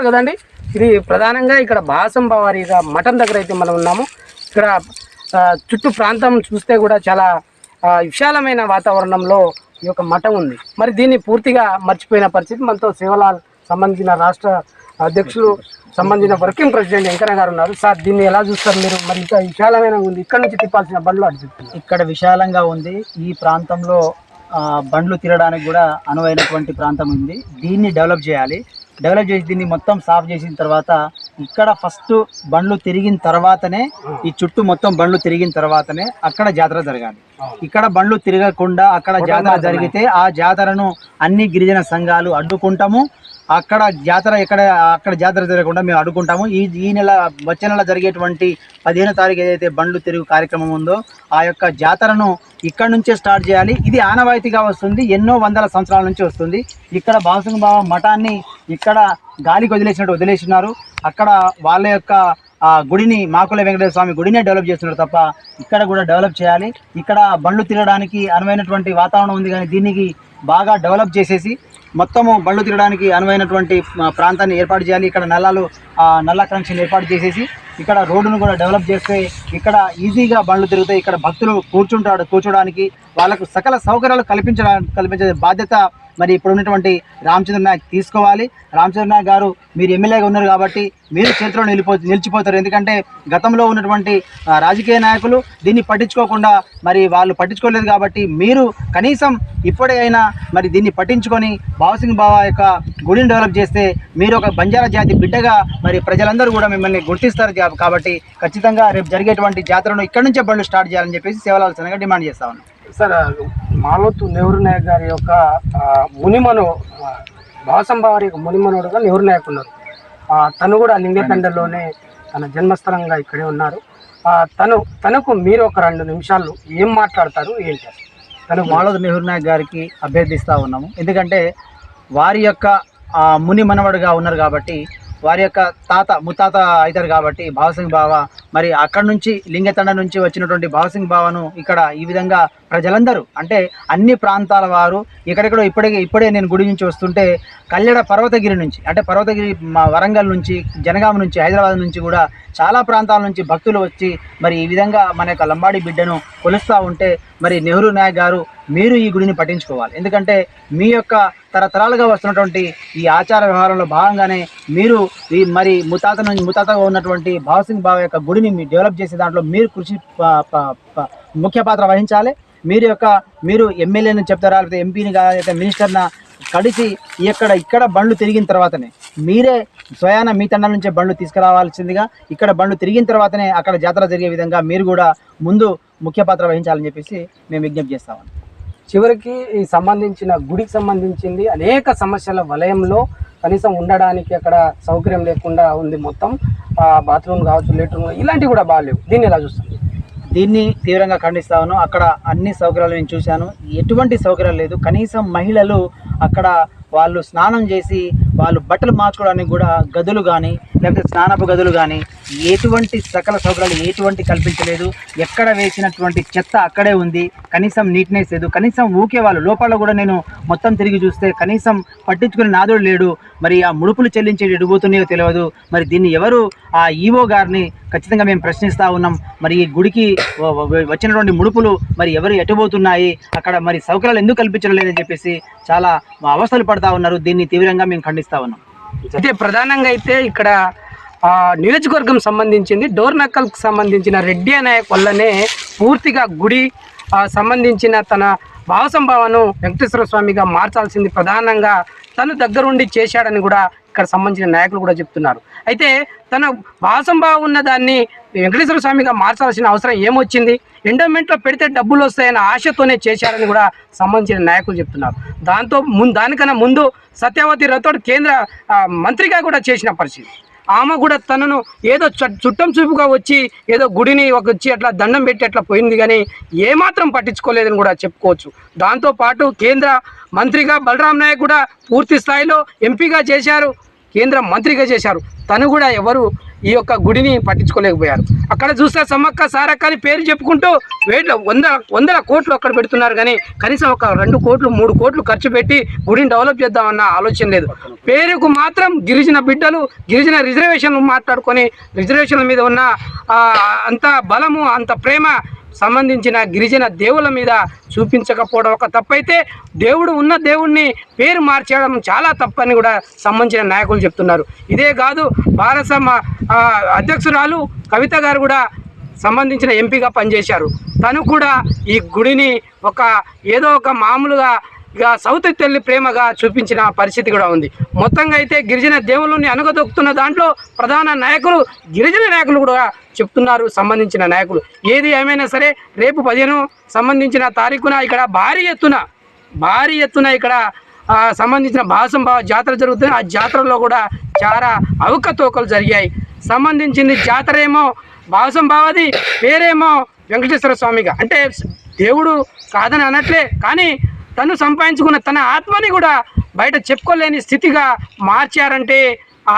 కదండి, ఇది ప్రధానంగా ఇక్కడ బాసంబ వారిగా మఠం దగ్గర అయితే మనం ఉన్నాము. ఇక్కడ చుట్టూ ప్రాంతం చూస్తే కూడా చాలా విశాలమైన వాతావరణంలో ఈ యొక్క మఠం ఉంది. మరి దీన్ని పూర్తిగా మర్చిపోయిన పరిస్థితి. మనతో శివలాల్ సంబంధించిన రాష్ట్ర అధ్యక్షులు సంబంధించిన వర్కింగ్ ప్రెసిడెంట్ వెంకన్న గారు ఉన్నారు. సార్, దీన్ని ఎలా చూస్తారు మీరు? మరి ఇంకా విశాలమైన ఉంది, ఇక్కడ నుంచి తిప్పాల్సిన బండ్లు అటు ఇక్కడ విశాలంగా ఉంది. ఈ ప్రాంతంలో బండ్లు తిరగడానికి కూడా అనువైనటువంటి ప్రాంతం ఉంది. దీన్ని డెవలప్ చేయాలి. డెవలప్ చేసి దీన్ని మొత్తం సాఫ్ చేసిన తర్వాత ఇక్కడ ఫస్ట్ బండ్లు తిరిగిన తర్వాతనే, ఈ చుట్టూ మొత్తం బండ్లు తిరిగిన తర్వాతనే అక్కడ జాతర జరగాలి. ఇక్కడ బండ్లు తిరగకుండా అక్కడ జాతర జరిగితే ఆ జాతరను అన్ని గిరిజన సంఘాలు అడ్డుకుంటాము. అక్కడ జాతర జరగకుండా మేము అడ్డుకుంటాము. ఈ నెల వచ్చే నెల జరిగేటువంటి 15వ తారీఖు ఏదైతే బండ్లు తిరుగు కార్యక్రమం ఉందో ఆ యొక్క జాతరను ఇక్కడ నుంచే స్టార్ట్ చేయాలి. ఇది ఆనవాయితీగా వస్తుంది, ఎన్నో వందల సంవత్సరాల నుంచి వస్తుంది. ఇక్కడ బాసంగ బావ మఠాన్ని ఇక్కడ గాలికి వదిలేసినారు. అక్కడ వాళ్ళ యొక్క గుడిని, మాకుల వెంకటేశ్వర స్వామి గుడినే డెవలప్ చేస్తున్నారు తప్ప ఇక్కడ కూడా డెవలప్ చేయాలి. ఇక్కడ బండ్లు తిరగడానికి అనువైనటువంటి వాతావరణం ఉంది, కానీ దీనికి బాగా డెవలప్ చేసేసి మొత్తము బండ్లు తిరగడానికి అనువైనటువంటి ప్రాంతాన్ని ఏర్పాటు చేయాలి. ఇక్కడ నల్ల కనెక్షన్ ఏర్పాటు చేసేసి ఇక్కడ రోడ్డును కూడా డెవలప్ చేస్తే ఇక్కడ ఈజీగా బండ్లు తిరుగుతాయి. ఇక్కడ భక్తులు కూర్చోడానికి వాళ్ళకు సకల సౌకర్యాలు కల్పించే బాధ్యత మరి ఇప్పుడు ఉన్నటువంటి రామచంద్ర నాయక్ తీసుకోవాలి. రామచంద్ర నాయక్ గారు, మీరు ఎమ్మెల్యేగా ఉన్నారు కాబట్టి మీరు చరిత్రలో నిలిచిపోతారు. ఎందుకంటే గతంలో ఉన్నటువంటి రాజకీయ నాయకులు దీన్ని పట్టించుకోకుండా మరి వాళ్ళు పట్టించుకోలేదు కాబట్టి మీరు కనీసం ఇప్పుడైనా మరి దీన్ని పట్టించుకొని బావసింగ్ బావ యొక్క గుడిని డెవలప్ చేస్తే మీరు ఒక బంజారా జాతి బిడ్డగా మరి ప్రజలందరూ కూడా మిమ్మల్ని గుర్తిస్తారు. కాబట్టి ఖచ్చితంగా రేపు జరిగేటువంటి జాతరను ఇక్కడి నుంచే బండ్లు స్టార్ట్ చేయాలని చెప్పేసి సేవలాల్సిందిగా డిమాండ్ చేస్తా ఉన్నాం. సార్, మాలోతు నెహ్రూ నాయక్ గారి యొక్క మునిమను బాసంబ వారి యొక్క మునిమనుడుగా నెహ్రూ నాయక్ ఉన్నారు. తను కూడా లింగతండలోనే తన జన్మస్థలంగా ఇక్కడే ఉన్నారు. తనకు మీరు ఒక 2 నిమిషాలు ఏం మాట్లాడతారు, ఏంటి? మాలోతు నెహ్రూ నాయక్ గారికి అభ్యర్థిస్తూ ఉన్నాము. ఎందుకంటే వారి యొక్క ముని మనవడుగా ఉన్నారు కాబట్టి, వారి యొక్క ముత్తాత అవుతారు కాబట్టి బావసింగ్ బావ మరి అక్కడి నుంచి లింగతండ నుంచి వచ్చినటువంటి బావసింగ్ బావను ఇక్కడ ఈ విధంగా ప్రజలందరూ, అంటే అన్ని ప్రాంతాల వారు ఎక్కడెక్కడో ఇప్పుడే నేను గుడి నుంచి వస్తుంటే కల్లెడ పర్వతగిరి నుంచి, అంటే పర్వతగిరి వరంగల్ నుంచి, జనగామ నుంచి, హైదరాబాద్ నుంచి కూడా చాలా ప్రాంతాల నుంచి భక్తులు వచ్చి మరి ఈ విధంగా మన యొక్క లంబాడి బిడ్డను కొలుస్తూ ఉంటే మరి నెహ్రూ నాయక్ గారు మీరు ఈ గుడిని పట్టించుకోవాలి. ఎందుకంటే మీ యొక్క తరతరాలుగా వస్తున్నటువంటి ఈ ఆచార వ్యవహారంలో భాగంగానే మీరు ఈ మరి ముతాతగా ఉన్నటువంటి బావసింగ్ బావ యొక్క గుడిని మీరు డెవలప్ చేసే దాంట్లో మీరు కృషి ముఖ్య పాత్ర వహించాలి. మీరు ఎమ్మెల్యేని చెప్తారా, లేకపోతే ఎంపీని లేకపోతే మినిస్టర్న కడిసి ఇక్కడ బండ్లు తిరిగిన తర్వాతనే మీరే స్వయాన మీ తండాల నుంచే బండ్లు తీసుకురావాల్సిందిగా, ఇక్కడ బండ్లు తిరిగిన తర్వాతనే అక్కడ జాతర జరిగే విధంగా మీరు కూడా ముందు ముఖ్య పాత్ర వహించాలని చెప్పేసి మేము విజ్ఞప్తి చేస్తామని. చివరికి ఈ సంబంధించిన గుడికి సంబంధించింది అనేక సమస్యల వలయంలో కనీసం ఉండడానికి అక్కడ సౌకర్యం లేకుండా ఉంది. మొత్తం బాత్రూమ్ కావచ్చు, లెట్రూమ్, ఇలాంటివి కూడా బాగాలేవు. దీన్ని ఎలా చూస్తుంది? దీన్ని తీవ్రంగా ఖండిస్తా ఉన్నాను. అక్కడ అన్ని సౌకర్యాలు నేను చూశాను, ఎటువంటి సౌకర్యాలు లేదు. కనీసం మహిళలు అక్కడ వాళ్ళు స్నానం చేసి వాళ్ళు బట్టలు మార్చుకోవడానికి కూడా గదులు కానీ లేకపోతే స్నానపు గదులు కానీ ఎటువంటి సకల సౌకర్యాలు ఎటువంటి కల్పించలేదు. ఎక్కడ వేసినటువంటి చెత్త అక్కడే ఉంది, కనీసం నీట్నెస్ లేదు. కనీసం ఊకే వాళ్ళు లోపల కూడా నేను మొత్తం తిరిగి చూస్తే కనీసం పట్టించుకునే నాదుడు లేడు. మరి ఆ ముడుపులు చెల్లించి ఎడిపోతున్నాయో తెలియదు. మరి దీన్ని ఎవరు, ఆ ఈవో గారిని ఖచ్చితంగా మేము ప్రశ్నిస్తూ ఉన్నాం. మరి ఈ గుడికి వచ్చినటువంటి ముడుపులు మరి ఎవరు ఎటుపోతున్నాయి, అక్కడ మరి సౌకర్యాలు ఎందుకు కల్పించడం లేదని చెప్పేసి చాలా అవస్థలు పడతా ఉన్నారు. దీన్ని తీవ్రంగా మేము ఖండిస్తా ఉన్నాం. అయితే ప్రధానంగా అయితే ఇక్కడ నియోజకవర్గం సంబంధించింది డోర్నకల్కి సంబంధించిన రెడ్డి నాయక్ వల్లనే పూర్తిగా గుడి సంబంధించిన తన భావసంభావను వెంకటేశ్వర స్వామిగా మార్చాల్సింది ప్రధానంగా తను దగ్గరుండి చేశాడని కూడా ఇక్కడ సంబంధించిన నాయకులు కూడా చెప్తున్నారు. అయితే తన భావసంభావం ఉన్న దాన్ని వెంకటేశ్వర స్వామిగా మార్చాల్సిన అవసరం ఏమొచ్చింది? ఎండోమెంట్లో పెడితే డబ్బులు వస్తాయన్న ఆశతోనే చేశారని కూడా సంబంధించిన నాయకులు చెప్తున్నారు. దానికన్నా ముందు సత్యవతి రథోడ్ కేంద్ర మంత్రిగా కూడా చేసిన పరిస్థితి. ఆమె కూడా తనను ఏదో చుట్టం చూపుగా వచ్చి ఏదో గుడిని వచ్చి అట్లా దండం పెట్టి అట్లా పోయింది, కానీ ఏమాత్రం పట్టించుకోలేదని కూడా చెప్పుకోవచ్చు. దాంతోపాటు కేంద్ర మంత్రిగా బలరాం నాయక్ కూడా పూర్తి స్థాయిలో ఎంపీగా చేశారు, కేంద్ర మంత్రిగా చేశారు. తను కూడా ఎవరు ఈ యొక్క గుడిని పట్టించుకోలేకపోయారు. అక్కడ చూస్తే సమ్మక్క సారక్క అని పేరు చెప్పుకుంటూ వందల కోట్లు అక్కడ పెడుతున్నారు, కానీ కనీసం ఒక 2 కోట్లు 3 కోట్లు ఖర్చు పెట్టి గుడిని డెవలప్ చేద్దామన్న ఆలోచన లేదు. పేరుకు మాత్రం గిరిజన బిడ్డలు గిరిజన రిజర్వేషన్లు మాట్లాడుకొని రిజర్వేషన్ల మీద ఉన్న అంత బలము అంత ప్రేమ సంబంధించిన గిరిజన దేవుళ్ళ మీద చూపించకపోవడం ఒక తప్పైతే, ఉన్న దేవుణ్ణి పేరు మార్చడం చాలా తప్పని కూడా సంబంధించిన నాయకులు చెప్తున్నారు. ఇదే కాదు, భారత అధ్యక్షురాలు కవిత గారు కూడా సంబంధించిన ఎంపీగా పనిచేశారు. తను కూడా ఈ గుడిని ఏదో ఒక మామూలుగా సౌత్ తెల్లి ప్రేమగా చూపించిన పరిస్థితి కూడా ఉంది. మొత్తంగా అయితే గిరిజన దేవుళ్ళని అనగదొక్కుతున్న దాంట్లో ప్రధాన నాయకులు గిరిజన నాయకులు కూడా చెప్తున్నారు. సంబంధించిన నాయకులు ఏది ఏమైనా సరే రేపు 15 సంబంధించిన తారీఖున ఇక్కడ భారీ ఎత్తున ఇక్కడ సంబంధించిన భావసంభావ జాతర జరుగుతుంది. ఆ జాతరలో కూడా చాలా అవకతవకలు జరిగాయి. సంబంధించింది జాతర ఏమో భావసంభావది, పేరేమో వెంకటేశ్వర స్వామిగా, అంటే దేవుడు కాదని అనట్లే, కానీ తను సంపాదించుకున్న తన ఆత్మని కూడా బయట చెప్పుకోలేని స్థితిగా మార్చారంటే,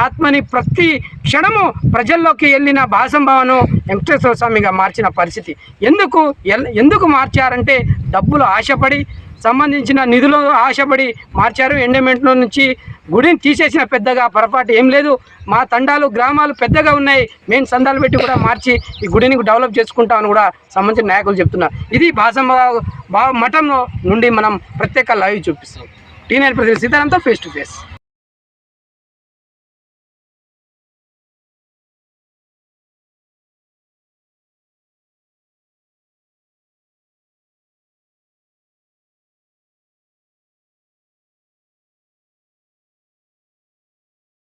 ఆత్మని ప్రతి క్షణము ప్రజల్లోకి వెళ్ళిన భావసంభావను వెంకటేశ్వర స్వామిగా మార్చిన పరిస్థితి. ఎందుకు మార్చారంటే డబ్బులు ఆశపడి, సంబంధించిన నిధులు ఆశపడి మార్చారు. ఎండోమెంట్లో నుంచి గుడిని తీసేసిన పెద్దగా పొరపాటు ఏం లేదు. మా తండాలు గ్రామాలు పెద్దగా ఉన్నాయి, మేము సందాలు పెట్టి కూడా మార్చి ఈ గుడిని డెవలప్ చేసుకుంటామని కూడా సంబంధించిన నాయకులు చెప్తున్నారు. ఇది భావసంభావ మఠంలో నుండి మనం ప్రత్యేక లైవ్ చూపిస్తాం. టీనైన్ ప్రతినిధి సీతారాంతో ఫేస్ టు ఫేస్.